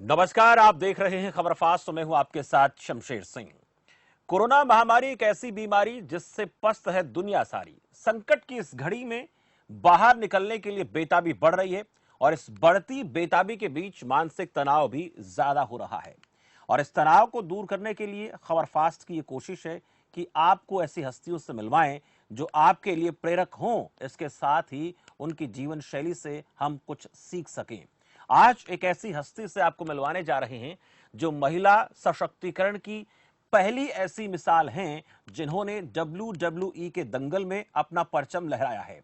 नमस्कार, आप देख रहे हैं खबर फास्ट। तो मैं हूं आपके साथ शमशेर सिंह। कोरोना महामारी एक ऐसी बीमारी जिससे पस्त है दुनिया सारी। संकट की इस घड़ी में बाहर निकलने के लिए बेताबी बढ़ रही है और इस बढ़ती बेताबी के बीच मानसिक तनाव भी ज्यादा हो रहा है। और इस तनाव को दूर करने के लिए खबर फास्ट की ये कोशिश है कि आपको ऐसी हस्तियों से मिलवाएं जो आपके लिए प्रेरक हों, इसके साथ ही उनकी जीवन शैली से हम कुछ सीख सकें। आज एक ऐसी हस्ती से आपको मिलवाने जा रहे हैं जो महिला सशक्तिकरण की पहली ऐसी मिसाल हैं जिन्होंने WWE के दंगल में अपना परचम लहराया है।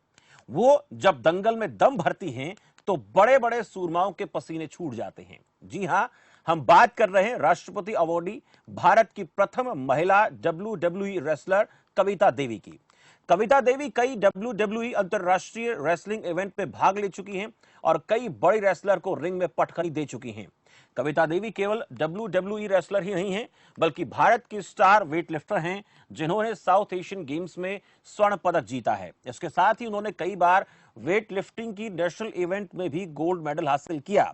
वो जब दंगल में दम भरती हैं तो बड़े बड़े सूरमाओं के पसीने छूट जाते हैं। जी हां, हम बात कर रहे हैं राष्ट्रपति अवॉर्डी, भारत की प्रथम महिला WWE रेसलर कविता देवी की। कविता देवी कई WWE अंतरराष्ट्रीय रेसलिंग इवेंट में भाग ले चुकी हैं और कई बड़ी रेसलर को रिंग में पटखनी दे चुकी हैं। कविता देवी केवल WWE रेसलर ही नहीं हैं, बल्कि भारत की स्टार वेटलिफ्टर हैं जिन्होंने साउथ एशियन गेम्स में स्वर्ण पदक जीता है। इसके साथ ही उन्होंने कई बार वेटलिफ्टिंग की नेशनल इवेंट में भी गोल्ड मेडल हासिल किया।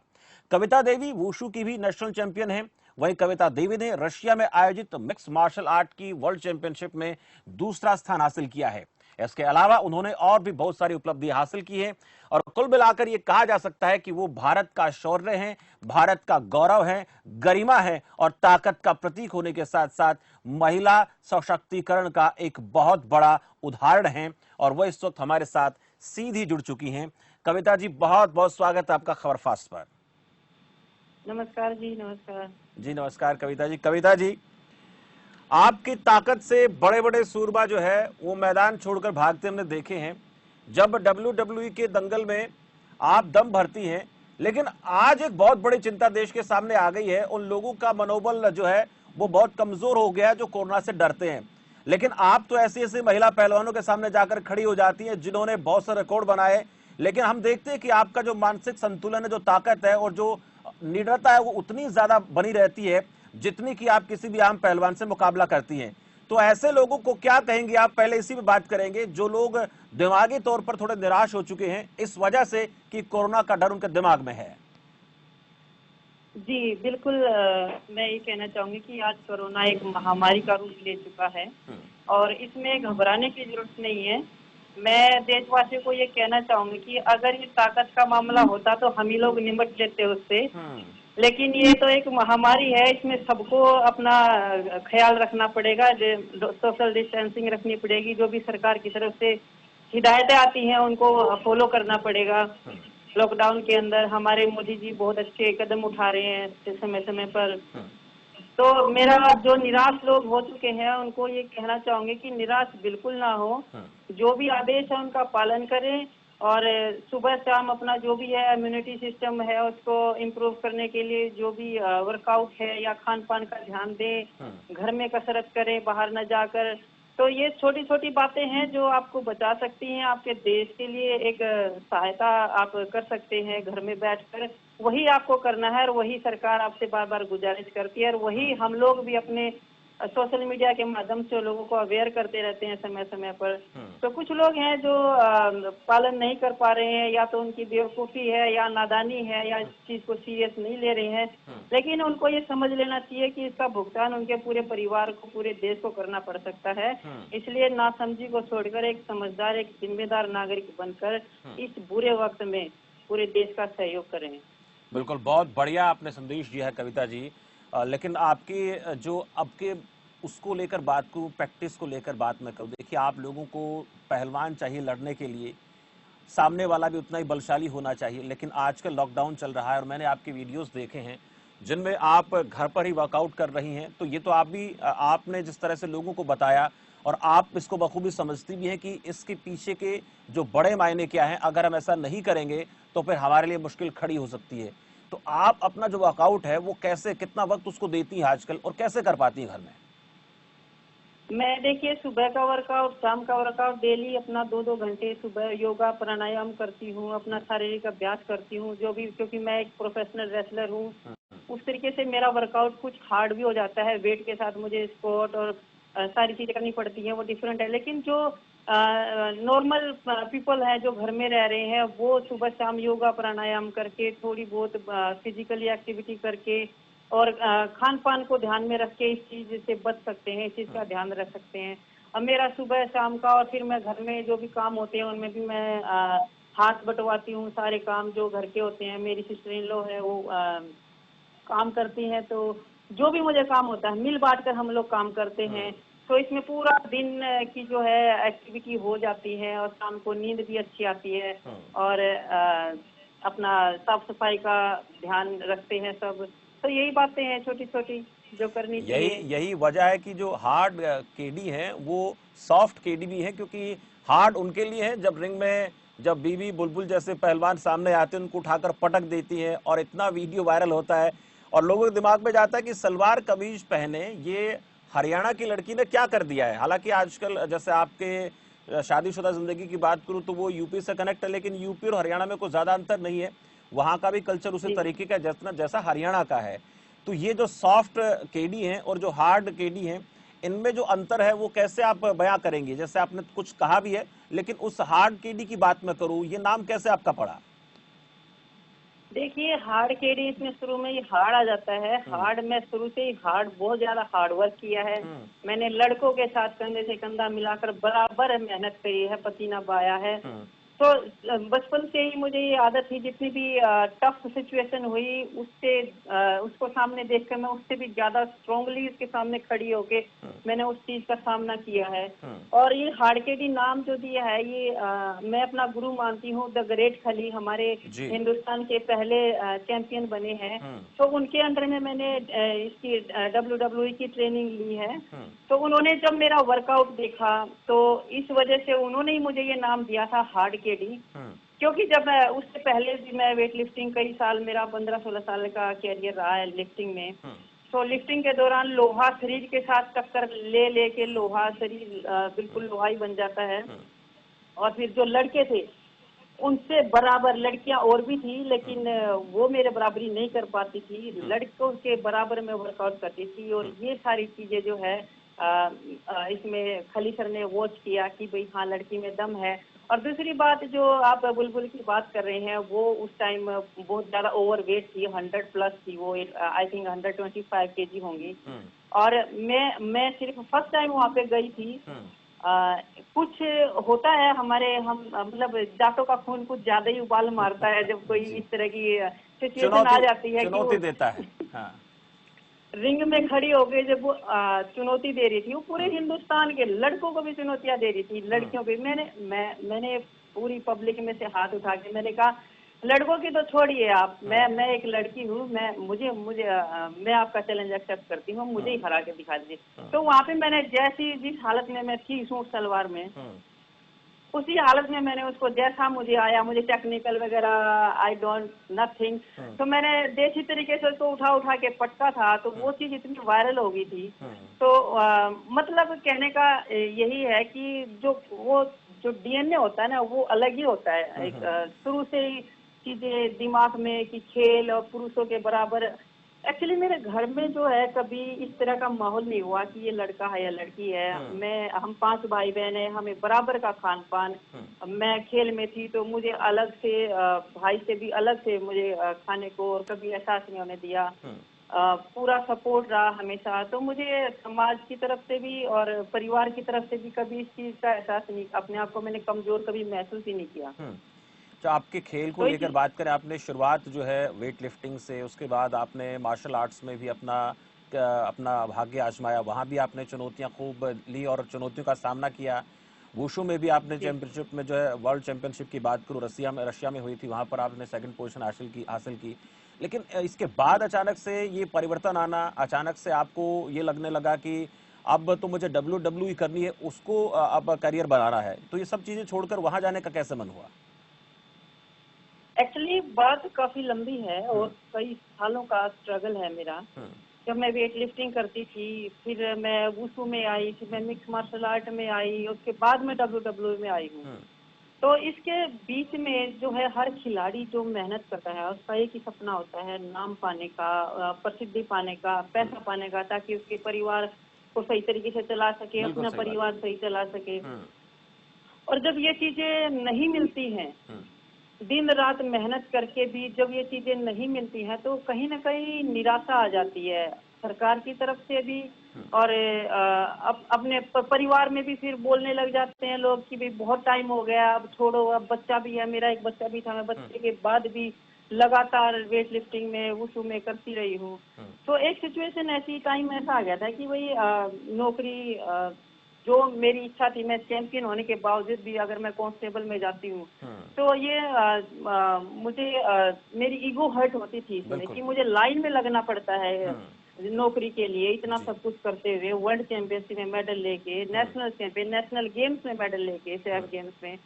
कविता देवी वुशु की भी नेशनल चैंपियन हैं। वहीं कविता देवी ने रशिया में आयोजित मिक्स मार्शल आर्ट की वर्ल्ड चैंपियनशिप में दूसरा स्थान हासिल किया है। इसके अलावा उन्होंने और भी बहुत सारी उपलब्धियां हासिल की हैं और कुल मिलाकर यह कहा जा सकता है कि वो भारत का शौर्य हैं, भारत का गौरव है, गरिमा है और ताकत का प्रतीक होने के साथ साथ महिला सशक्तिकरण का एक बहुत बड़ा उदाहरण है। और वो इस वक्त हमारे साथ सीधी जुड़ चुकी हैं। कविता जी, बहुत बहुत स्वागत है आपका खबर फास्ट पर। नमस्कार जी। नमस्कार जी नमस्कार कविता जी। कविता जी, आपकी ताकत से बड़े बड़े सूरमा जो है वो मैदान छोड़कर भागते हमने देखे हैं। जब WWE के दंगल में आप दम भरती हैं, लेकिन आज एक बहुत बड़ी चिंता देश के सामने आ गई है। उन लोगों का मनोबल जो है वो बहुत कमजोर हो गया है जो कोरोना से डरते हैं। लेकिन आप तो ऐसी ऐसी महिला पहलवानों के सामने जाकर खड़ी हो जाती हैं जिन्होंने बहुत से रिकॉर्ड बनाए। लेकिन हम देखते हैं कि आपका जो मानसिक संतुलन है, जो ताकत है और जो निडरता है वो उतनी ज्यादा बनी रहती है जितनी कि आप किसी भी आम पहलवान से मुकाबला करती हैं। तो ऐसे लोगों को क्या कहेंगे आप? पहले इसी पे बात करेंगे, जो लोग दिमागी तौर पर थोड़े निराश हो चुके हैं इस वजह से कि कोरोना का डर उनके दिमाग में है। जी बिल्कुल। मैं ये कहना चाहूंगी कि आज कोरोना एक महामारी का रूप ले चुका है और इसमें घबराने की जरूरत नहीं है। मैं देशवासियों को ये कहना चाहूंगी कि अगर ये ताकत का मामला होता तो हम ही लोग निपट लेते उससे, लेकिन ये तो एक महामारी है। इसमें सबको अपना ख्याल रखना पड़ेगा, सोशल डिस्टेंसिंग रखनी पड़ेगी, जो भी सरकार की तरफ से हिदायतें आती हैं उनको फॉलो करना पड़ेगा। लॉकडाउन के अंदर हमारे मोदी जी बहुत अच्छे कदम उठा रहे हैं समय समय पर। तो मेरा जो निराश लोग हो चुके हैं उनको ये कहना चाहूंगी कि निराश बिल्कुल ना हो, जो भी आदेश है उनका पालन करें और सुबह शाम अपना जो भी है इम्यूनिटी सिस्टम है उसको इम्प्रूव करने के लिए जो भी वर्कआउट है या खान पान का ध्यान दें, घर में कसरत करें, बाहर न जाकर। तो ये छोटी छोटी बातें हैं जो आपको बचा सकती हैं, आपके देश के लिए एक सहायता आप कर सकते हैं घर में बैठकर। वही आपको करना है और वही सरकार आपसे बार बार गुजारिश करती है और वही हम लोग भी अपने सोशल मीडिया के माध्यम से लोगों को अवेयर करते रहते हैं समय समय पर। तो कुछ लोग हैं जो पालन नहीं कर पा रहे हैं, या तो उनकी बेवकूफ़ी है या नादानी है या इस चीज़ को सीरियस नहीं ले रहे हैं। लेकिन उनको ये समझ लेना चाहिए कि इसका भुगतान उनके पूरे परिवार को, पूरे देश को करना पड़ सकता है। इसलिए नासमझी को छोड़कर एक समझदार, एक जिम्मेदार नागरिक बनकर इस बुरे वक्त में पूरे देश का सहयोग करें। बिल्कुल, बहुत बढ़िया आपने संदेश दिया है कविता जी। लेकिन आपकी जो अब के उसको लेकर बात को, प्रैक्टिस को लेकर बात मैं करूँ, देखिए आप लोगों को पहलवान चाहिए लड़ने के लिए, सामने वाला भी उतना ही बलशाली होना चाहिए। लेकिन आजकल लॉकडाउन चल रहा है और मैंने आपके वीडियोस देखे हैं जिनमें आप घर पर ही वर्कआउट कर रही हैं। तो ये तो आप भी, आपने जिस तरह से लोगों को बताया और आप इसको बखूबी समझती भी हैं कि इसके पीछे के जो बड़े मायने क्या हैं, अगर हम ऐसा नहीं करेंगे तो फिर हमारे लिए मुश्किल खड़ी हो सकती है। तो आप अपना जो वर्कआउट है वो कैसे, कितना वक्त उसको देती हैं आजकल और कैसे कर पाती हैं घर में? मैं देखिए सुबह का वर्कआउट, शाम का वर्कआउट, डेली अपना 2-2 घंटे सुबह योगा प्राणायाम करती हूँ, अपना शारीरिक अभ्यास करती हूँ जो भी, क्योंकि मैं एक प्रोफेशनल रेसलर हूँ। उस तरीके से मेरा वर्कआउट कुछ हार्ड भी हो जाता है, वेट के साथ मुझे स्क्वाट और सारी चीजें करनी पड़ती हैं, वो डिफरेंट है। लेकिन जो नॉर्मल पीपल है जो घर में रह रहे हैं, वो सुबह शाम योगा प्राणायाम करके, थोड़ी बहुत फिजिकली एक्टिविटी करके और खान पान को ध्यान में रख के इस चीज से बच सकते हैं, इस चीज का ध्यान रख सकते हैं। अब मेरा सुबह शाम का, और फिर मैं घर में जो भी काम होते हैं उनमें भी मैं हाथ बंटवाती हूँ। सारे काम जो घर के होते हैं, मेरी सिस्टर इन लॉ है वो काम करती हैं, तो जो भी मुझे काम होता है मिल बांट कर हम लोग काम करते हैं। तो इसमें पूरा दिन की जो है एक्टिविटी हो जाती है और शाम को नींद भी अच्छी आती है और अपना साफ सफाई का ध्यान रखते हैं सब। तो यही बातें हैं छोटी छोटी जो करनी यही चाहिए। यही वजह है कि जो हार्ड केडी है वो सॉफ्ट केडी भी है, क्योंकि हार्ड उनके लिए है जब रिंग में जब बीबी बुलबुल जैसे पहलवान सामने आते हैं उनको उठाकर पटक देती है और इतना वीडियो वायरल होता है और लोगों के दिमाग में जाता है कि सलवार कमीज पहने ये हरियाणा की लड़की ने क्या कर दिया है। हालांकि आजकल जैसे आपके शादीशुदा जिंदगी की बात करूं तो वो यूपी से कनेक्ट है, लेकिन यूपी और हरियाणा में कोई ज्यादा अंतर नहीं है। वहां का भी कल्चर उसी तरीके का जैसा हरियाणा का है। तो ये जो सॉफ्ट केडी हैं और जो हार्ड केडी हैं, इनमें जो अंतर है वो कैसे आप बयां करेंगे? जैसे आपने कुछ कहा भी है, लेकिन उस हार्ड केडी की बात मैं करूं, ये नाम कैसे आपका पड़ा? देखिए, हार्ड केडी इसमें शुरू में ये हार्ड आ जाता है। हार्ड में शुरू से ही बहुत ज्यादा हार्ड वर्क किया है। मैंने लड़कों के साथ कंधे से कंधा मिलाकर बराबर मेहनत करी है, पसीना बहाया है। तो बचपन से ही मुझे ये आदत थी, जितनी भी टफ सिचुएशन हुई उसको सामने देखकर मैं उससे भी ज्यादा स्ट्रांगली उसके सामने खड़ी होके मैंने उस चीज का सामना किया है। और ये हाड़केडी नाम जो दिया है ये मैं अपना गुरु मानती हूँ। द ग्रेट खली हमारे हिंदुस्तान के पहले चैंपियन बने हैं, तो उनके अंडर में मैंने इसकी WWE की ट्रेनिंग ली है। तो उन्होंने जब मेरा वर्कआउट देखा तो इस वजह से उन्होंने ही मुझे ये नाम दिया था हार्ड केडी। क्योंकि जब उससे पहले भी मैं वेट लिफ्टिंग कई साल, मेरा 15-16 साल का कैरियर रहा है लिफ्टिंग में। तो लिफ्टिंग के दौरान लोहा शरीर के साथ टक्कर ले लेके लोहा शरीर बिल्कुल लोहा ही बन जाता है। और फिर जो लड़के थे उनसे बराबर लड़कियां और भी थी, लेकिन वो मेरे बराबरी नहीं कर पाती थी, लड़कों के बराबर में वर्कआउट करती थी। और ये सारी चीजें जो है इसमें खली सर ने वॉच किया कि भाई हाँ लड़की में दम है। और दूसरी बात जो आप बुलबुल की बात कर रहे हैं, वो उस टाइम बहुत ज्यादा ओवरवेट थी, 100 प्लस थी वो, आई थिंक 125 केजी होंगी। और मैं सिर्फ फर्स्ट टाइम वहाँ पे गई थी। कुछ होता है हमारे, हम मतलब जाटों का खून कुछ ज्यादा ही उबाल मारता है जब कोई इस तरह की सिचुएशन आ जाती है कि चुनौती देता है। हाँ। रिंग में खड़ी हो गई जब वो चुनौती दे रही थी, वो पूरे हिंदुस्तान के लड़कों को भी चुनौतियां दे रही थी, लड़कियों को। मैंने पूरी पब्लिक में से हाथ उठा के मैंने कहा लड़कों की तो छोड़िए आप, मैं एक लड़की हूँ, मैं आपका चैलेंज एक्सेप्ट करती हूँ, मुझे ही हरा के दिखा दीजिए। तो वहाँ पे मैंने जिस हालत में मैं थी सूट सलवार में, उसी हालत में मैंने उसको जैसा मुझे आया, मुझे टेक्निकल वगैरह आई डोंट नथिंग, तो मैंने देसी तरीके से उसको उठा उठा के पटका था। तो वो चीज इतनी वायरल हो गई थी। तो मतलब कहने का यही है कि जो डीएनए होता है ना वो अलग ही होता है। एक शुरू से ही चीजें दिमाग में कि खेल और पुरुषों के बराबर। एक्चुअली मेरे घर में जो है कभी इस तरह का माहौल नहीं हुआ कि ये लड़का है या लड़की है। हम 5 भाई बहन है, हमें बराबर का खान पान। मैं खेल में थी तो मुझे अलग से भाई से भी अलग से मुझे खाने को और कभी एहसास नहीं होने दिया। पूरा सपोर्ट रहा हमेशा। तो मुझे समाज की तरफ से भी और परिवार की तरफ से भी कभी इस चीज का एहसास नहीं, अपने आप को मैंने कमजोर कभी महसूस ही नहीं किया। तो आपके खेल को लेकर बात करें, आपने शुरुआत जो है वेट लिफ्टिंग से, उसके बाद आपने मार्शल आर्ट्स में भी अपना भाग्य आजमाया, वहां भी आपने चुनौतियां खूब ली और चुनौतियों का सामना किया। वुशु में भी आपने चैंपियनशिप में जो है, वर्ल्ड चैंपियनशिप की बात करूं रशिया में हुई थी, वहां पर आपने सेकंड पोजीशन हासिल की। लेकिन इसके बाद अचानक से ये परिवर्तन आना, अचानक से आपको ये लगने लगा कि अब तो मुझे WWE करनी है, उसको अब करियर बनाना है, तो ये सब चीजें छोड़कर वहां जाने का कैसे मन हुआ? एक्चुअली बात काफी लंबी है और कई सालों का स्ट्रगल है मेरा। जब मैं वेट लिफ्टिंग करती थी, फिर मैं वुशु में आई, फिर मैं मिक्स मार्शल आर्ट में आई, उसके बाद मैं WWE में आई हूँ। तो इसके बीच में जो है हर खिलाड़ी जो मेहनत करता है उसका एक ही सपना होता है, नाम पाने का, प्रसिद्धि पाने का, पैसा पाने का, ताकि उसके परिवार को सही तरीके से चला सके, अपना परिवार सही चला सके। और जब ये चीजें नहीं मिलती हैं, दिन रात मेहनत करके भी जब ये चीजें नहीं मिलती हैं, तो कहीं ना कहीं निराशा आ जाती है सरकार की तरफ से भी। और अपने परिवार में भी फिर बोलने लग जाते हैं लोग कि भाई बहुत टाइम हो गया, अब छोड़ो, अब बच्चा भी है, मेरा एक बच्चा भी था, मैं बच्चे के बाद भी लगातार वेट लिफ्टिंग में वुशु में करती रही हूँ। तो एक सिचुएशन ऐसी टाइम ऐसा आ गया था कि भाई नौकरी जो मेरी इच्छा थी, मैं चैंपियन होने के बावजूद भी अगर मैं कांस्टेबल में जाती हूँ तो ये मुझे मेरी ईगो हर्ट होती थी इसमें कि मुझे लाइन में लगना पड़ता है नौकरी के लिए, इतना सब कुछ करते हुए, वर्ल्ड चैंपियनशिप में मेडल लेके, नेशनल चैंपियन, नेशनल गेम्स में मेडल लेके, सेफ गेम्स में,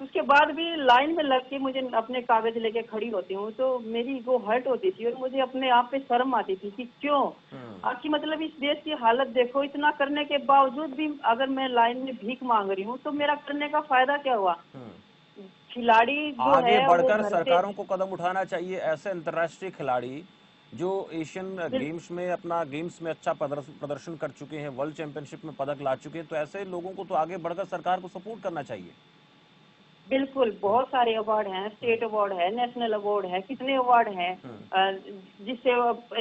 उसके बाद भी लाइन में लग के मुझे अपने कागज लेके खड़ी होती हूँ तो मेरी ईगो हर्ट होती थी और मुझे अपने आप पे शर्म आती थी कि क्यों, आपकी मतलब इस देश की हालत देखो, इतना करने के बावजूद भी अगर मैं लाइन में भीख मांग रही हूँ तो मेरा करने का फायदा क्या हुआ। खिलाड़ी जो आगे है वो बढ़कर घर से सरकारों को कदम उठाना चाहिए। ऐसे अंतर्राष्ट्रीय खिलाड़ी जो एशियन गेम्स में अपना गेम्स में अच्छा प्रदर्शन कर चुके हैं, वर्ल्ड चैंपियनशिप में पदक ला चुके हैं, तो ऐसे लोगों को तो आगे बढ़कर सरकार को सपोर्ट करना चाहिए। बिल्कुल, बहुत सारे अवार्ड हैं, स्टेट अवार्ड है, नेशनल अवार्ड है, कितने अवार्ड हैं जिससे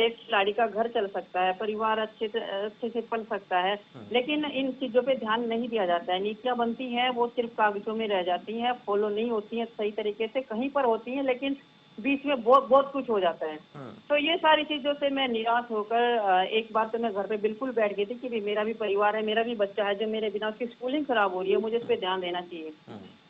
एक खिलाड़ी का घर चल सकता है, परिवार अच्छे से पल सकता है। लेकिन इन चीजों पे ध्यान नहीं दिया जाता है, नीतियां बनती हैं वो सिर्फ कागजों में रह जाती हैं, फॉलो नहीं होती हैं सही तरीके से, कहीं पर होती हैं लेकिन बीच में बहुत बहुत कुछ हो जाता है। तो ये सारी चीजों से मैं निराश होकर एक बार तो मैं घर पे बिल्कुल बैठ गई थी कि भी मेरा भी परिवार है, मेरा भी बच्चा है जो मेरे बिना उसकी स्कूलिंग खराब हो रही है, मुझे इस पे ध्यान देना चाहिए।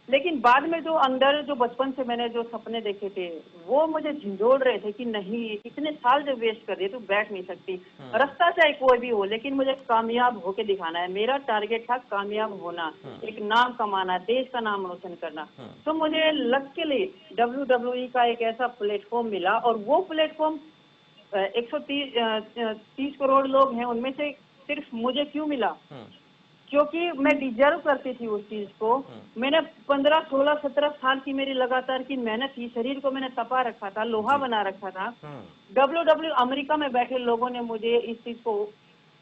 लेकिन बाद में जो अंदर जो बचपन से मैंने जो सपने देखे थे वो मुझे झंझोड़ रहे थे कि नहीं, इतने साल जब वेस्ट कर दिए तो बैठ नहीं सकती, रास्ता चाहे कोई भी हो लेकिन मुझे कामयाब होके दिखाना है। मेरा टारगेट था कामयाब होना, एक नाम कमाना, देश का नाम रोशन करना। तो मुझे लकीली WWE का एक ऐसा प्लेटफॉर्म मिला और वो प्लेटफॉर्म 130 करोड़ लोग हैं उनमें से सिर्फ मुझे क्यों मिला, क्योंकि मैं डिजर्व करती थी उस चीज को। मैंने 15, 16, 17 साल की मेरी लगातार की मेहनत थी, शरीर को मैंने तपा रखा था, लोहा बना रखा था। WWE अमेरिका में बैठे लोगों ने मुझे इस चीज को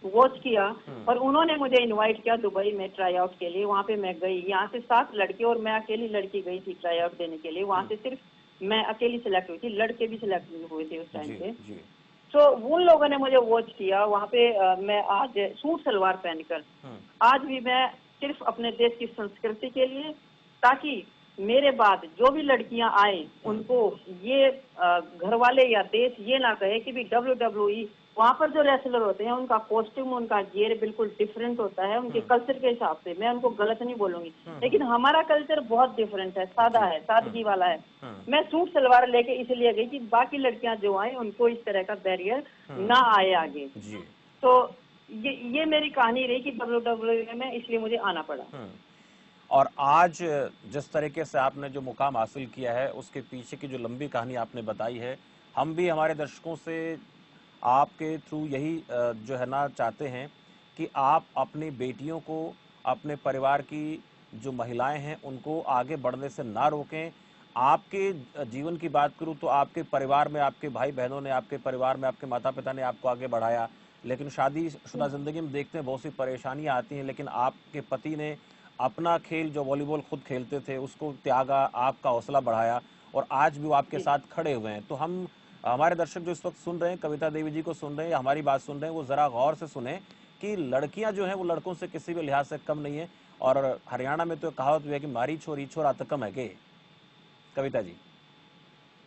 वॉच किया और उन्होंने मुझे इनवाइट किया दुबई में ट्राई आउट के लिए। वहां पे मैं गई, यहाँ से 7 लड़के और मैं अकेली लड़की गई थी ट्राई आउट देने के लिए। वहां से सिर्फ मैं अकेली सिलेक्ट हुई थी, लड़के भी सिलेक्ट हुए थे उस टाइम पे। तो उन लोगों ने मुझे वॉच किया वहाँ पे। मैं आज सूट सलवार पहनकर आज भी मैं सिर्फ अपने देश की संस्कृति के लिए, ताकि मेरे बाद जो भी लड़कियां आए उनको ये घर वाले या देश ये ना कहे कि भी WWE वहाँ पर जो रेसलर होते हैं उनका कॉस्ट्यूम, उनका गियर बिल्कुल डिफरेंट होता है उनके कल्चर के हिसाब से। मैं उनको गलत नहीं बोलूंगी, लेकिन हमारा कल्चर बहुत डिफरेंट है, सादा है, सादगी वाला है। मैं सूट सलवार लेके इसलिए गई कि बाकी लड़कियां जो आए उनको इस तरह का बैरियर ना आए आगे। तो ये मेरी कहानी रही कि WWE में, इसलिए मुझे आना पड़ा। और आज जिस तरीके से आपने जो मुकाम हासिल किया है उसके पीछे की जो लंबी कहानी आपने बताई है, हम भी हमारे दर्शकों से आपके थ्रू यही जो है ना चाहते हैं कि आप अपनी बेटियों को, अपने परिवार की जो महिलाएं हैं उनको आगे बढ़ने से ना रोकें। आपके जीवन की बात करूं तो आपके परिवार में आपके भाई बहनों ने, आपके परिवार में आपके माता पिता ने आपको आगे बढ़ाया, लेकिन शादीशुदा जिंदगी में देखते हैं बहुत सी परेशानियां आती हैं, लेकिन आपके पति ने अपना खेल जो वॉलीबॉल खुद खेलते थे उसको त्यागा, आपका हौसला बढ़ाया और आज भी वो आपके साथ खड़े हुए हैं। तो हम, हमारे दर्शक जो इस वक्त सुन रहे हैं, कविता देवी जी को सुन रहे हैं या हमारी बात सुन रहे हैं, वो जरा गौर से सुने कि लड़कियां जो हैं वो लड़कों से किसी भी लिहाज से कम नहीं है। और हरियाणा में तो कहावत भी है कि मारी छोरी छोरा तो कम है के। कविता जी।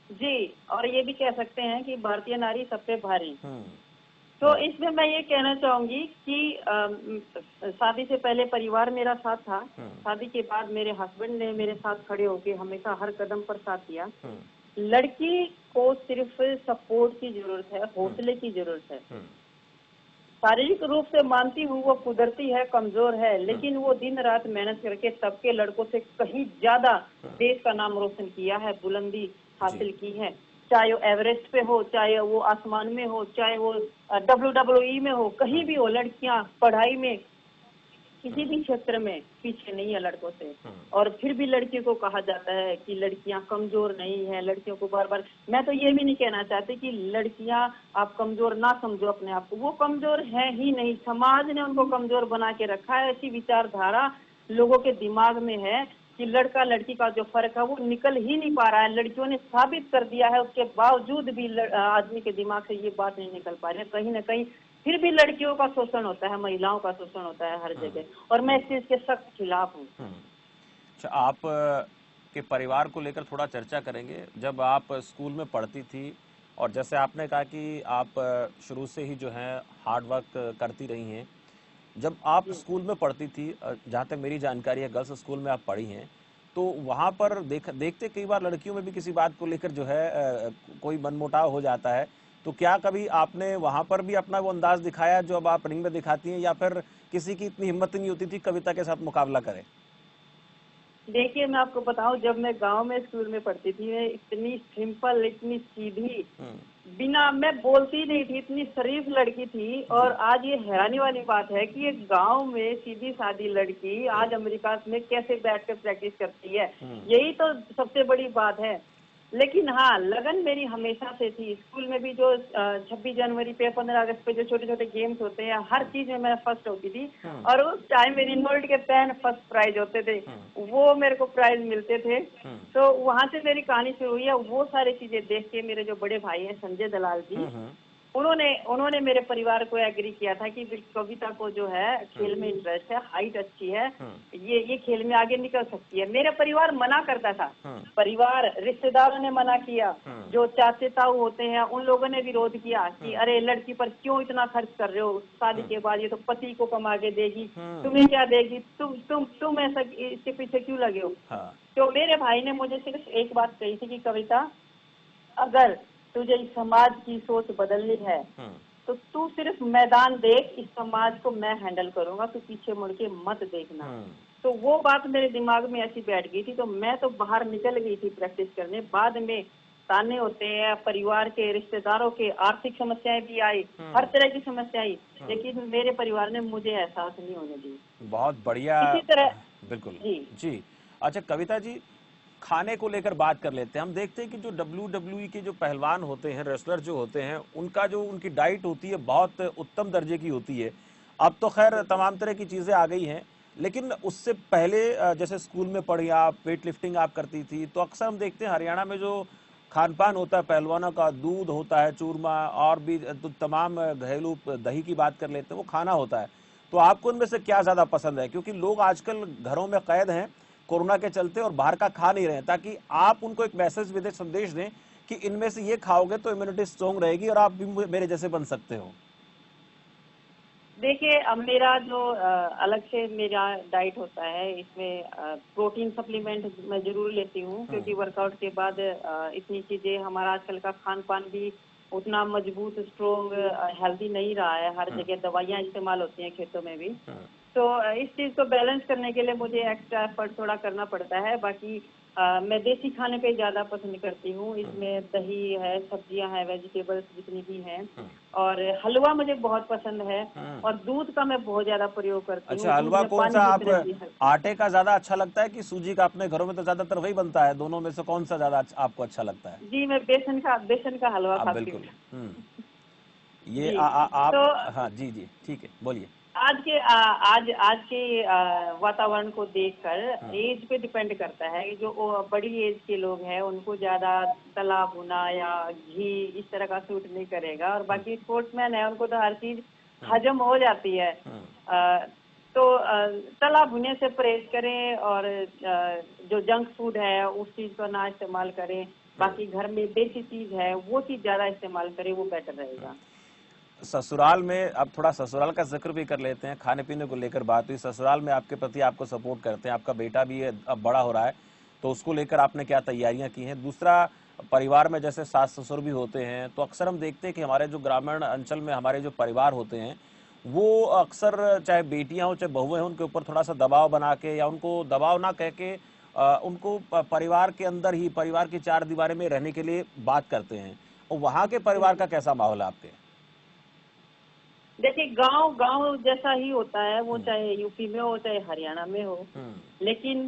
जी, और ये भी कह सकते हैं कि भारतीय नारी सब पे भारी। तो इसमें मैं ये कहना चाहूंगी कि शादी से पहले परिवार मेरा साथ था, शादी के बाद मेरे हस्बैंड ने मेरे साथ खड़े होके हमेशा हर कदम पर साथ दिया। लड़की को सिर्फ सपोर्ट की जरूरत है, हौसले की जरूरत है। शारीरिक रूप से मानती हूँ वो कुदरती है, कमजोर है, लेकिन वो दिन रात मेहनत करके सबके लड़कों से कहीं ज्यादा देश का नाम रोशन किया है, बुलंदी हासिल की है। चाहे वो एवरेस्ट पे हो, चाहे वो आसमान में हो, चाहे वो WWE में हो, कहीं भी हो, लड़कियां पढ़ाई में किसी भी क्षेत्र में पीछे नहीं है लड़कों से। और फिर भी लड़कियों को कहा जाता है कि लड़कियां कमजोर नहीं है, लड़कियों को बार बार। मैं तो ये भी नहीं कहना चाहती कि लड़कियां आप कमजोर ना समझो अपने आप को, वो कमजोर है ही नहीं, समाज ने उनको कमजोर बना के रखा है, ऐसी विचारधारा लोगों के दिमाग में है। कि लड़का लड़की का जो फर्क है वो निकल ही नहीं पा रहा है। लड़कियों ने साबित कर दिया है, उसके बावजूद भी आदमी के दिमाग से ये बात नहीं निकल पा रही है। कहीं ना कहीं फिर भी लड़कियों का शोषण होता है, महिलाओं का शोषण होता है हर जगह, और मैं इस चीज के सख्त खिलाफ हूँ। अच्छा, आप के परिवार को लेकर थोड़ा चर्चा करेंगे। जब आप स्कूल में पढ़ती थी और जैसे आपने कहा कि आप शुरू से ही जो है हार्ड वर्क करती रही हैं, जब आप स्कूल में पढ़ती थी, जहाँ तक मेरी जानकारी है गर्ल्स स्कूल में आप पढ़ी हैं, तो वहाँ पर देखते कई बार लड़कियों में भी किसी बात को लेकर जो है कोई मनमुटाव हो जाता है। तो क्या कभी आपने वहाँ पर भी अपना वो अंदाज दिखाया जो अब आप रिंग में दिखाती हैं, या फिर किसी की इतनी हिम्मत नहीं होती थी कविता के साथ मुकाबला करे? देखिए, मैं आपको बताऊं, जब मैं गांव में स्कूल में पढ़ती थी, मैं इतनी सिंपल, इतनी सीधी, बिना मैं बोलती नहीं थी, इतनी शरीफ लड़की थी। और आज ये हैरानी वाली बात है कि एक गांव में सीधी सादी लड़की आज अमेरिका में कैसे बैठ कर प्रैक्टिस करती है। यही तो सबसे बड़ी बात है। लेकिन हाँ, लगन मेरी हमेशा से थी। स्कूल में भी जो 26 जनवरी पे, 15 अगस्त पे जो छोटे छोटे गेम्स होते हैं, हर चीज में मैं फर्स्ट होती थी। और उस टाइम मेरी नोट के पेन फर्स्ट प्राइज होते थे, वो मेरे को प्राइज मिलते थे। तो वहां से मेरी कहानी शुरू हुई है। वो सारी चीजें देख के मेरे जो बड़े भाई हैं संजय दलाल जी, उन्होंने मेरे परिवार को एग्री किया था कि कविता को जो है खेल में इंटरेस्ट है, हाइट अच्छी है, ये खेल में आगे निकल सकती है। मेरे परिवार मना करता था, परिवार, रिश्तेदारों ने मना किया, जो चाचे ताऊ होते हैं उन लोगों ने विरोध किया कि अरे लड़की पर क्यों इतना खर्च कर रहे हो, शादी के बाद ये तो पति को कमा के देगी, तुम्हें क्या देगी, तुम ऐसा इसके पीछे क्यों लगे हो। तो मेरे भाई ने मुझे सिर्फ एक बात कही थी कि कविता, अगर तुझे इस समाज की सोच बदलनी है तो तू सिर्फ मैदान देख, इस समाज को मैं हैंडल करूंगा, तू पीछे मुड़ के मत देखना। तो वो बात मेरे दिमाग में ऐसी बैठ गई थी। तो मैं तो बाहर निकल गई थी प्रैक्टिस करने। बाद में ताने होते हैं, परिवार के, रिश्तेदारों के, आर्थिक समस्याएं भी आई, हर तरह की समस्या आई, लेकिन मेरे परिवार ने मुझे एहसास नहीं होने दी। बहुत बढ़िया। इसी तरह बिल्कुल जी जी। अच्छा कविता जी, खाने को लेकर बात कर लेते हैं। हम देखते हैं कि जो WWE के जो पहलवान होते हैं, रेसलर जो होते हैं, उनका जो उनकी डाइट होती है बहुत उत्तम दर्जे की होती है। अब तो खैर तमाम तरह की चीज़ें आ गई हैं, लेकिन उससे पहले जैसे स्कूल में पढ़ी आप, वेट लिफ्टिंग आप करती थी, तो अक्सर हम देखते हैं हरियाणा में जो खान पान होता है पहलवानों का, दूध होता है, चूरमा, और भी तो तमाम घरेलू दही की बात कर लेते हैं, वो खाना होता है। तो आपको उनमें से क्या ज़्यादा पसंद है? क्योंकि लोग आजकल घरों में कैद हैं कोरोना के चलते और बाहर का खा नहीं रहे हैं, ताकि आप उनको एक मैसेज विदेश संदेश दें कि इनमें से ये खाओगे तो इम्यूनिटी स्ट्रॉन्ग रहेगी और आप भी मेरे जैसे बन सकते हो। देखिए, अब मेरा जो अलग से मेरा डाइट होता है, इसमें प्रोटीन सप्लीमेंट मैं जरूर लेती हूँ, क्योंकि वर्कआउट के बाद इतनी चीजें, हमारा आजकल का खान पान भी उतना मजबूत, स्ट्रोंग, हेल्दी नहीं रहा है। हर जगह दवाइयाँ इस्तेमाल होती हैं, खेतों में भी। तो इस चीज को बैलेंस करने के लिए मुझे एक्स्ट्रा एफर्ट थोड़ा करना पड़ता है। बाकी मैं देसी खाने पे ज्यादा पसंद करती हूँ। इसमें दही है, सब्जियां हैं, वेजिटेबल्स जितनी भी हैं, और हलवा मुझे बहुत पसंद है, और दूध का मैं बहुत ज्यादा प्रयोग करती हूँ। अच्छा, दूध हलवा में कौन पानी सा? की आप तरह भी है। आटे का ज्यादा अच्छा लगता है कि सूजी का? अपने घरों में तो ज्यादातर वही बनता है, दोनों में से कौन सा ज्यादा आपको अच्छा लगता है? जी, मैं बेसन का हलवा आप खाती हूँ। बिल्कुल। ये जी। आप। तो हाँ जी जी, ठीक है, बोलिए। आज के वातावरण को देखकर एज पे डिपेंड करता है कि जो बड़ी एज के लोग हैं उनको ज्यादा तला भुना या घी इस तरह का सूट नहीं करेगा, और बाकी स्पोर्ट्समैन है उनको तो हर चीज हजम हो जाती है। तो तला भुने से परहेज करें, और जो जंक फूड है उस चीज को ना इस्तेमाल करें। बाकी घर में देसी चीज है वो चीज ज्यादा इस्तेमाल करें, वो बेटर रहेगा। ससुराल में, अब थोड़ा ससुराल का जिक्र भी कर लेते हैं। खाने पीने को लेकर बात हुई, ससुराल में आपके पति आपको सपोर्ट करते हैं, आपका बेटा भी अब बड़ा हो रहा है, तो उसको लेकर आपने क्या तैयारियां की हैं? दूसरा, परिवार में जैसे सास ससुर भी होते हैं, तो अक्सर हम देखते हैं कि हमारे जो ग्रामीण अंचल में हमारे जो परिवार होते हैं, वो अक्सर चाहे बेटियां हो चाहे बहुएं हों, उनके ऊपर थोड़ा सा दबाव बना के, या उनको दबाव ना कह के उनको परिवार के अंदर ही, परिवार की चार दीवारें में रहने के लिए बात करते हैं। और वहाँ के परिवार का कैसा माहौल है आपके? देखिए, गांव गांव जैसा ही होता है वो, चाहे यूपी में हो चाहे हरियाणा में हो। लेकिन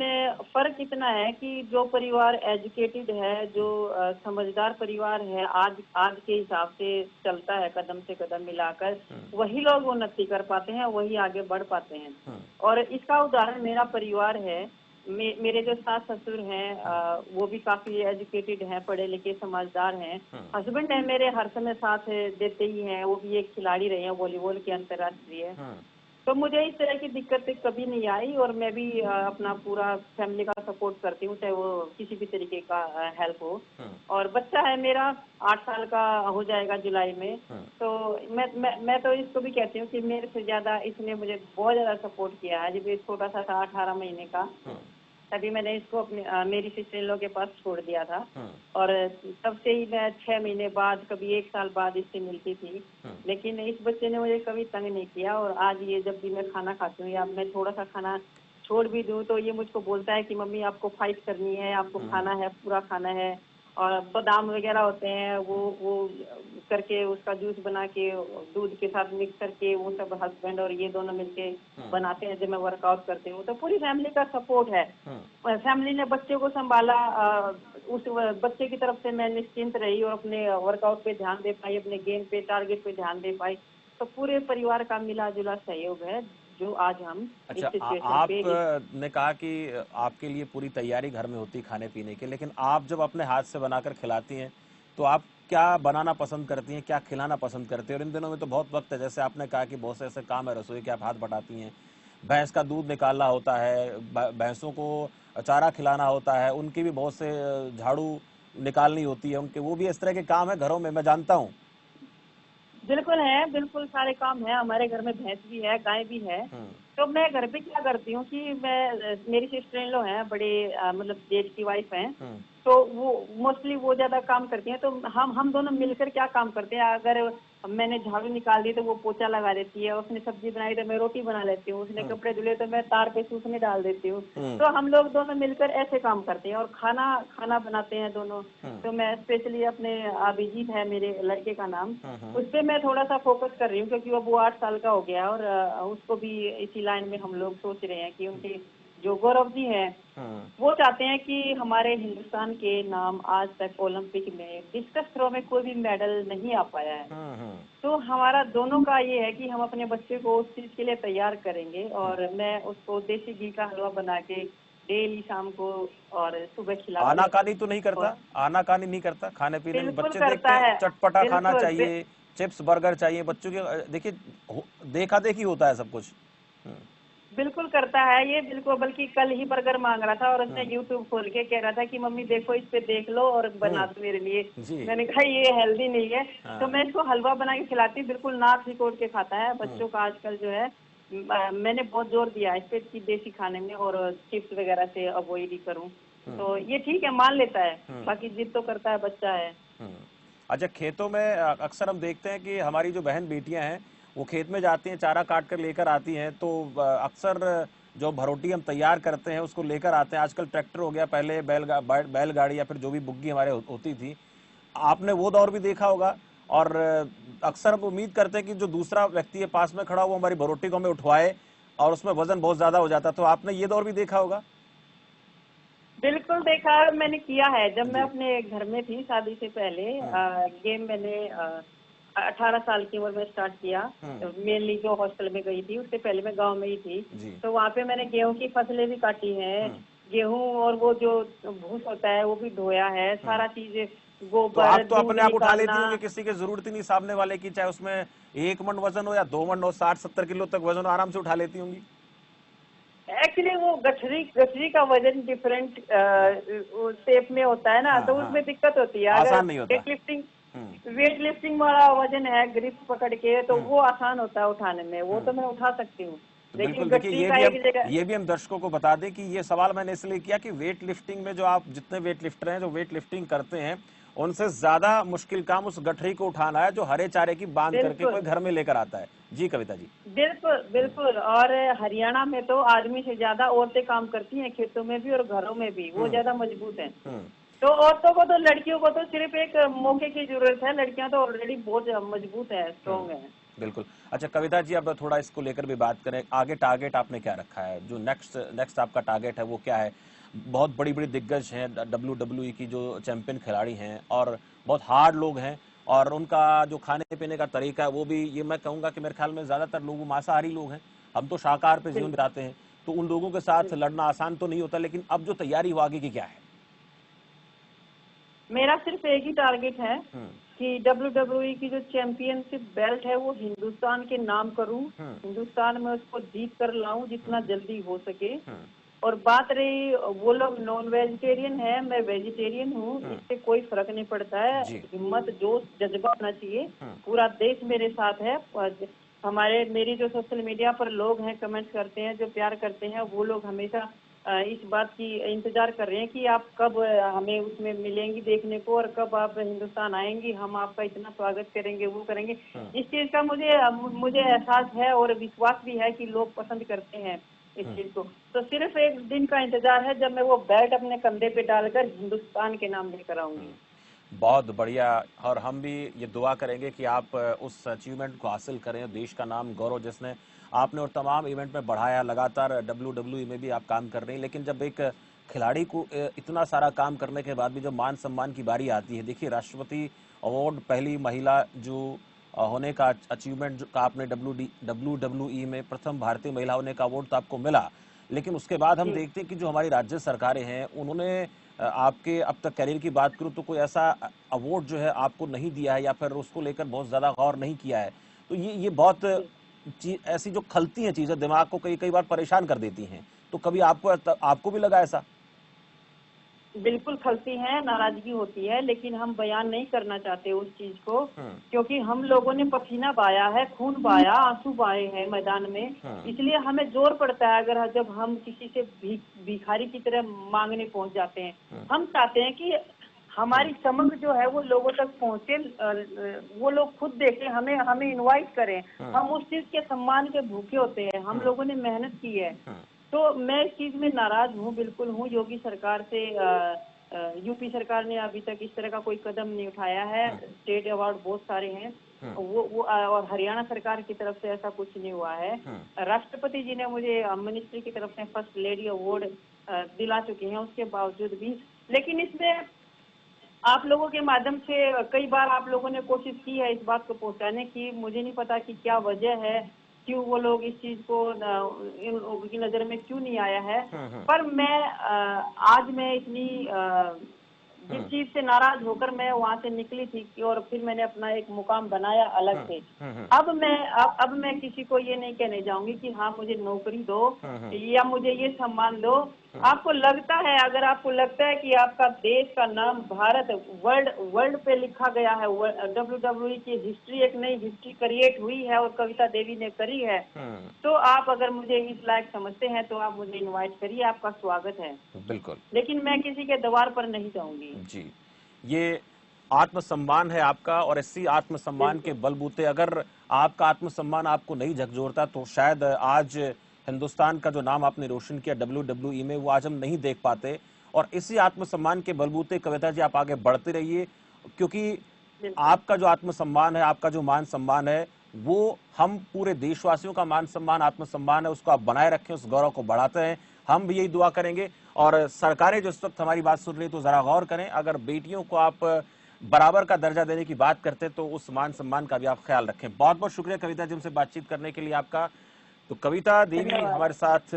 फर्क इतना है कि जो परिवार एजुकेटेड है, जो समझदार परिवार है, आज के हिसाब से चलता है, कदम से कदम मिलाकर, वही लोग उन्नति कर पाते हैं, वही आगे बढ़ पाते हैं। और इसका उदाहरण मेरा परिवार है। मेरे जो सास ससुर हैं वो भी काफी एजुकेटेड हैं, पढ़े लिखे समझदार हैं। हस्बैंड है मेरे हर समय साथ देते ही हैं, वो भी एक खिलाड़ी रहे हैं वॉलीबॉल के अंतर्राष्ट्रीय। तो मुझे इस तरह की दिक्कत कभी नहीं आई और मैं भी अपना पूरा फैमिली का सपोर्ट करती हूँ, चाहे वो किसी भी तरीके का हेल्प हो। और बच्चा है मेरा 8 साल का हो जाएगा जुलाई में। तो मैं तो इसको भी कहती हूँ कि मेरे से ज्यादा इसने मुझे बहुत ज्यादा सपोर्ट किया है। जब ये छोटा सा था 18 महीने का, तभी मैंने इसको अपने मेरी सिस्टर इन लॉ के पास छोड़ दिया था। और तब से ही मैं 6 महीने बाद, कभी 1 साल बाद इससे मिलती थी। लेकिन इस बच्चे ने मुझे कभी तंग नहीं किया। और आज ये जब भी मैं खाना खाती हूँ या मैं थोड़ा सा खाना छोड़ भी दूँ तो ये मुझको बोलता है कि मम्मी आपको फाइट करनी है, आपको खाना है, पूरा खाना है। और बादाम वगैरह होते हैं वो करके उसका जूस बना के दूध के साथ मिक्स करके वो सब हस्बैंड और ये दोनों मिलके बनाते हैं जब मैं वर्कआउट करती हूँ। तो पूरी फैमिली का सपोर्ट है। फैमिली ने बच्चे को संभाला, उस बच्चे की तरफ से मैं निश्चिंत रही और अपने वर्कआउट पे ध्यान दे पाई, अपने गेम पे टारगेट पे ध्यान दे पाई। तो पूरे परिवार का मिला जुला सहयोग है जो आज हम इस अच्छा, सिचुएशन पे ने कहा कि आपके लिए पूरी तैयारी घर में होती खाने पीने की, लेकिन आप जब अपने हाथ से बनाकर खिलाती हैं तो आप क्या बनाना पसंद करती हैं, क्या खिलाना पसंद करती हैं? और इन दिनों में तो बहुत वक्त है, जैसे आपने कहा कि बहुत से ऐसे काम है रसोई के, आप हाथ बटाती हैं, भैंस का दूध निकालना होता है, भैंसों को चारा खिलाना होता है, उनकी भी बहुत से झाड़ू निकालनी होती है उनके, वो भी इस तरह के काम है घरों में, मैं जानता हूँ। बिल्कुल है, बिल्कुल सारे काम है। हमारे घर में भैंस भी है, गाय भी है। तो मैं घर पे क्या करती हूँ कि मैं मेरी सिस्टर इन लॉ हैं, बड़े मतलब जेठ की वाइफ हैं। तो वो मोस्टली वो ज्यादा काम करती हैं। तो हम दोनों मिलकर क्या काम करते हैं, अगर मैंने झाड़ू निकाल दी तो वो पोछा लगा देती है, उसने सब्जी बनाई तो मैं रोटी बना लेती हूँ, उसने कपड़े धुले तो मैं तार पे सूखने डाल देती हूँ। तो हम लोग दोनों मिलकर ऐसे काम करते हैं और खाना खाना बनाते हैं दोनों। तो मैं स्पेशली अपने अभिजीत है मेरे लड़के का नाम, उस पर मैं थोड़ा सा फोकस कर रही हूँ क्योंकि अब वो 8 साल का हो गया और उसको भी इसी लाइन में हम लोग सोच रहे हैं कि उनके जो गौरव जी हैं वो चाहते हैं कि हमारे हिंदुस्तान के नाम आज तक ओलंपिक में डिस्कस थ्रो में कोई भी मेडल नहीं आ पाया है। तो हमारा दोनों का ये है कि हम अपने बच्चे को उस चीज के लिए तैयार करेंगे और मैं उसको देसी घी का हलवा बना के डेली शाम को और सुबह खिला। आनाकानी तो नहीं करता? आनाकानी नहीं करता खाने पीने में? बिल्कुल बच्चे देखते करता हैं है, चटपटा खाना बिल्कुल चाहिए, चिप्स बर्गर चाहिए बच्चों के, देखिए देखा देखी होता है सब कुछ। बिल्कुल करता है ये, बिल्कुल। बल्कि कल ही बर्गर मांग रहा था और उसने यूट्यूब खोल के कह रहा था कि मम्मी देखो इस पे देख लो और बना दो मेरे लिए। मैंने कहा ये हेल्दी नहीं है। तो मैं इसको हलवा बना के खिलाती हूँ, बिल्कुल नाक सिकोड़ के खाता है। बच्चों का आजकल जो है मैंने बहुत जोर दिया इस पे कि देसी खाने में और चिप्स वगैरह से अवॉइड ही करूँ। तो ये ठीक है, मान लेता है, बाकी जिद तो करता है, बच्चा है। अच्छा, खेतों में अक्सर हम देखते हैं कि हमारी जो बहन बेटियां हैं वो खेत में जाती हैं, चारा काट कर लेकर आती हैं, तो अक्सर जो भरोटी हम तैयार करते हैं उसको लेकर आते हैं। आजकल ट्रैक्टर हो गया, पहले बैलगाड़ी या फिर जो भी बुग्गी हमारे होती थी, आपने वो दौर भी देखा होगा। और अक्सर हम उम्मीद करते हैं कि जो दूसरा व्यक्ति है पास में खड़ा वो हमारी भरोटी को हमें उठवाए, और उसमें वजन बहुत ज्यादा हो जाता। तो आपने ये दौर भी देखा होगा? बिल्कुल देखा, मैंने किया है। जब मैं अपने घर में थी शादी से पहले, गेम मैंने 18 साल की उम्र में स्टार्ट किया। मेनली जो हॉस्टल में गई थी उससे पहले मैं गांव में ही थी। तो वहाँ पे मैंने गेहूं की फसलें भी काटी हैं, गेहूं और वो जो भूस होता है वो भी धोया है, सारा चीज, तो गोबर, आप तो दूध अपने आप उठा लेती निकालना। होंगी, किसी की जरूरत ही नहीं सामने वाले की, चाहे उसमें 1 मन वजन हो या 2 मन हो, 60-70 किलो तक वजन आराम से उठा लेती होंगी। एक्चुअली वो गठरी का वजन डिफरेंट शेप में होता है ना, तो उसमें दिक्कत होती है। आसान नहीं होता। वेट लिफ्टिंग वाला वजन है, ग्रिप पकड़ के, तो वो आसान होता है उठाने में, वो तो मैं उठा सकती हूँ। तो लेकिन बिल्कुल देखिए, गठरी का एक जगह। ये भी हम दर्शकों को बता दें कि ये सवाल मैंने इसलिए किया कि वेट लिफ्टिंग में जो आप जितने वेट लिफ्टर हैं जो वेट लिफ्टिंग करते हैं, उनसे ज्यादा मुश्किल काम उस गठरी को उठाना है जो हरे चारे की बांध करके कोई घर में लेकर आता है। जी कविता जी। बिल्कुल बिल्कुल। और हरियाणा में तो आदमी से ज्यादा औरतें काम करती हैं, खेतों में भी और घरों में भी, वो ज्यादा मजबूत हैं। तो औरतों को तो, लड़कियों को तो सिर्फ एक मौके की जरूरत है, लड़कियां तो ऑलरेडी बहुत मजबूत है, स्ट्रॉन्ग है। बिल्कुल। अच्छा कविता जी, अब थोड़ा इसको लेकर भी बात करें, आगे टारगेट आपने क्या रखा है, जो नेक्स्ट आपका टारगेट है वो क्या है? बहुत बड़ी बड़ी दिग्गज हैं, WWE की जो चैंपियन खिलाड़ी हैं और बहुत हार्ड लोग हैं, और उनका जो खाने पीने का तरीका है वो भी, ये मैं कहूँगा कि मेरे ख्याल में ज़्यादातर लोग मांसाहारी लोग हैं, हम तो शाकाहार पे जीवन बिताते हैं। तो उन लोगों के साथ लड़ना आसान तो नहीं होता, लेकिन अब जो तैयारी हो आगे की क्या है? मेरा सिर्फ एक ही टारगेट है हम्म। कि WWE की जो चैंपियनशिप बेल्ट है वो हिंदुस्तान के नाम करूं, हिंदुस्तान में उसको जीत कर लाऊं जितना जल्दी हो सके। और बात रही वो लोग नॉन वेजिटेरियन है, मैं वेजिटेरियन हूँ, इससे कोई फर्क नहीं पड़ता है। जी। हिम्मत जोश जज्बा होना चाहिए। पूरा देश मेरे साथ है। हमारे मेरी जो सोशल मीडिया पर लोग हैं, कमेंट करते हैं, जो प्यार करते हैं, वो लोग हमेशा इस बात की इंतजार कर रहे हैं कि आप कब हमें उसमें मिलेंगी देखने को और कब आप हिंदुस्तान आएंगी, हम आपका इतना स्वागत करेंगे, वो करेंगे। इस चीज का मुझे एहसास है और विश्वास भी है कि लोग पसंद करते हैं इस चीज को। तो सिर्फ एक दिन का इंतजार है जब मैं वो बेल्ट अपने कंधे पे डालकर हिंदुस्तान के नाम लेकर आऊंगी। बहुत बढ़िया। और हम भी ये दुआ करेंगे कि आप उस अचीवमेंट को हासिल करें, देश का नाम गौरव जिसने आपने और तमाम इवेंट में बढ़ाया। लगातार WWE में भी आप काम कर रहे हैं, लेकिन जब एक खिलाड़ी को इतना सारा काम करने के बाद भी जब मान सम्मान की बारी आती है, देखिए राष्ट्रपति अवार्ड पहली महिला जो होने का अचीवमेंट का आपने WWE में प्रथम भारतीय महिला होने का अवार्ड तो आपको मिला, लेकिन उसके बाद हम देखते हैं कि जो हमारी राज्य सरकारें हैं उन्होंने आपके अब तक करियर की बात करूं तो कोई ऐसा अवार्ड जो है आपको नहीं दिया है या फिर उसको लेकर बहुत ज्यादा गौर नहीं किया है। तो ये बहुत ऐसी जो खलती हैं चीजें दिमाग को कई कई बार परेशान कर देती हैं। तो कभी आपको भी लगा ऐसा? बिल्कुल खलती है, नाराजगी होती है, लेकिन हम बयान नहीं करना चाहते उस चीज को, क्योंकि हम लोगों ने पसीना बहाया है, खून बहाया, आंसू बहाए हैं मैदान में। इसलिए हमें जोर पड़ता है अगर जब हम किसी से भिखारी की तरह मांगने पहुंच जाते हैं। हम चाहते हैं कि हमारी चमक जो है वो लोगों तक पहुंचे, वो लोग खुद देखें, हमें इनवाइट करें। हम उस चीज के सम्मान के भूखे होते हैं, हम लोगों ने मेहनत की है। तो मैं इस चीज में नाराज हूँ, बिल्कुल हूँ। योगी सरकार से यूपी सरकार ने अभी तक इस तरह का कोई कदम नहीं उठाया है। स्टेट अवार्ड बहुत सारे हैं, वो और हरियाणा सरकार की तरफ से ऐसा कुछ नहीं हुआ है। राष्ट्रपति जी ने मुझे मिनिस्ट्री की तरफ से फर्स्ट लेडी अवार्ड दिला चुके हैं, उसके बावजूद भी। लेकिन इसमें आप लोगों के माध्यम से कई बार आप लोगों ने कोशिश की है इस बात को पहुंचाने की, मुझे नहीं पता कि क्या वजह है, क्यों वो लोग इस चीज को इन लोगों की नजर में क्यों नहीं आया है। पर मैं आज मैं इतनी जिस चीज से नाराज होकर मैं वहां से निकली थी और फिर मैंने अपना एक मुकाम बनाया अलग से। अब मैं किसी को ये नहीं कहने जाऊंगी कि हाँ मुझे नौकरी दो या मुझे ये सम्मान दो। आपको लगता है, अगर आपको लगता है कि आपका देश का नाम भारत वर्ल्ड पे लिखा गया है, WWE की हिस्ट्री, एक नई हिस्ट्री क्रिएट हुई है और कविता देवी ने करी है, तो आप अगर मुझे इस लायक समझते हैं तो आप मुझे इनवाइट करिए, आपका स्वागत है। बिल्कुल। लेकिन मैं किसी के दबाव पर नहीं जाऊंगी। जी, ये आत्मसम्मान है आपका, और इसी आत्मसम्मान के बलबूते अगर आपका आत्मसम्मान आपको नहीं झकझोरता तो शायद आज हिंदुस्तान का जो नाम आपने रोशन किया WWE में, वो आज हम नहीं देख पाते। और इसी आत्मसम्मान के बलबूते कविता जी आप आगे बढ़ते रहिए, क्योंकि आपका जो आत्मसम्मान है, आपका जो मान सम्मान है, वो हम पूरे देशवासियों का मान सम्मान, आत्मसम्मान है, उसको आप बनाए रखें, उस गौरव को बढ़ाते हैं। हम भी यही दुआ करेंगे। और सरकारें जो इस वक्त हमारी बात सुन रही है तो जरा गौर करें, अगर बेटियों को आप बराबर का दर्जा देने की बात करते हैं तो उस मान सम्मान का भी आप ख्याल रखें। बहुत बहुत शुक्रिया कविता जी हमसे बातचीत करने के लिए आपका। तो कविता देवी हमारे साथ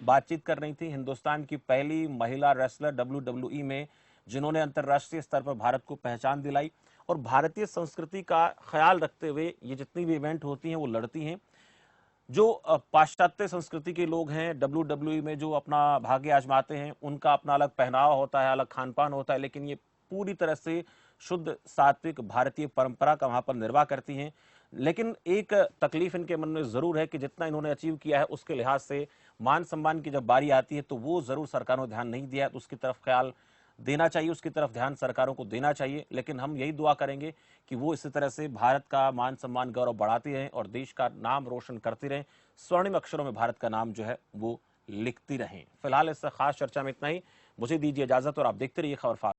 बातचीत कर रही थी, हिंदुस्तान की पहली महिला रेसलर WWE में, जिन्होंने अंतर्राष्ट्रीय स्तर पर भारत को पहचान दिलाई और भारतीय संस्कृति का ख्याल रखते हुए ये जितनी भी इवेंट होती हैं वो लड़ती हैं। जो पाश्चात्य संस्कृति के लोग हैं WWE में जो अपना भाग्य आजमाते हैं, उनका अपना अलग पहनावा होता है, अलग खान पान होता है, लेकिन ये पूरी तरह से शुद्ध सात्विक भारतीय परंपरा का वहां पर निर्वाह करती हैं। लेकिन एक तकलीफ इनके मन में जरूर है कि जितना इन्होंने अचीव किया है उसके लिहाज से मान सम्मान की जब बारी आती है तो वो जरूर सरकारों ने ध्यान नहीं दिया, तो उसकी तरफ ख्याल देना चाहिए, उसकी तरफ ध्यान सरकारों को देना चाहिए। लेकिन हम यही दुआ करेंगे कि वो इसी तरह से भारत का मान सम्मान गौरव बढ़ाती रहें और देश का नाम रोशन करती रहें, स्वर्णिम अक्षरों में भारत का नाम जो है वो लिखती रहें। फिलहाल इस खास चर्चा में इतना ही, मुझे दीजिए इजाजत और आप देखते रहिए खबर फास्ट।